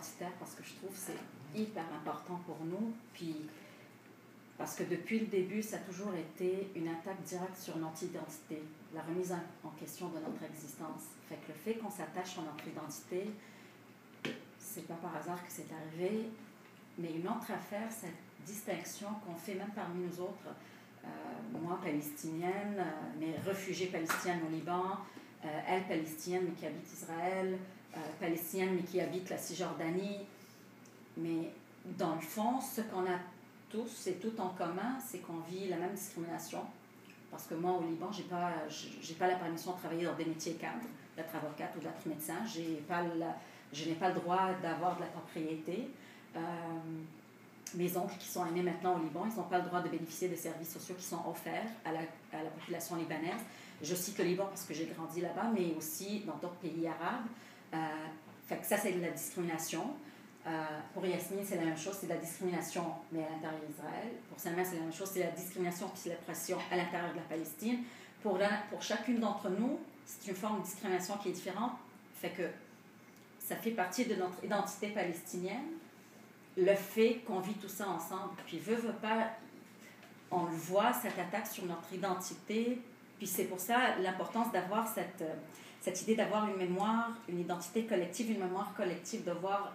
identitaire parce que je trouve que c'est hyper important pour nous. Puis, parce que depuis le début, ça a toujours été une attaque directe sur notre identité, la remise en question de notre existence. Fait que le fait qu'on s'attache à notre identité, c'est pas par hasard que c'est arrivé. Mais une autre affaire, cette distinction qu'on fait même parmi nous autres, moi palestinienne, mais réfugiée palestinienne au Liban, elle palestinienne mais qui habite Israël, palestinienne mais qui habite la Cisjordanie. Mais dans le fond, ce qu'on a tous et toutes en commun, c'est qu'on vit la même discrimination. Parce que moi, au Liban, j'ai pas la permission de travailler dans des métiers cadres, d'être avocate ou d'être médecin. Je n'ai pas le droit d'avoir de la propriété. Mes oncles qui sont aînés maintenant au Liban, ils n'ont pas le droit de bénéficier des services sociaux qui sont offerts à la population libanaise. Je cite le Liban parce que j'ai grandi là-bas, mais aussi dans d'autres pays arabes. Fait que ça, c'est de la discrimination. Pour Yasmine, c'est la même chose, c'est de la discrimination, mais à l'intérieur d'Israël. Pour Salma, c'est la même chose, c'est la discrimination puis l'oppression à l'intérieur de la Palestine. Pour chacune d'entre nous, c'est une forme de discrimination qui est différente. Fait que ça fait partie de notre identité palestinienne, le fait qu'on vit tout ça ensemble. Puis veut pas, on le voit, cette attaque sur notre identité. Puis c'est pour ça l'importance d'avoir cette idée d'avoir une mémoire, une identité collective, une mémoire collective, d'avoir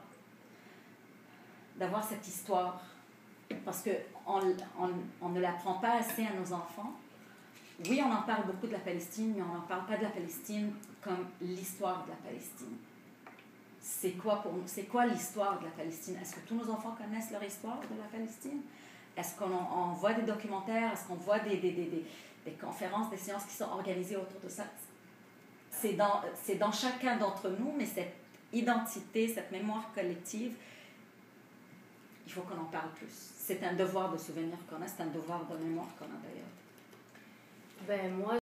cette histoire. Parce qu'on ne l'apprend pas assez à nos enfants. Oui, on en parle beaucoup de la Palestine, mais on n'en parle pas de la Palestine comme l'histoire de la Palestine. C'est quoi l'histoire de la Palestine? Est-ce que tous nos enfants connaissent leur histoire de la Palestine? Est-ce qu'on voit des documentaires? Est-ce qu'on voit des conférences, des séances qui sont organisées autour de ça? C'est dans chacun d'entre nous, mais cette identité, cette mémoire collective, il faut qu'on en parle plus. C'est un devoir de souvenir qu'on a, c'est un devoir de mémoire qu'on a d'ailleurs. Ben moi,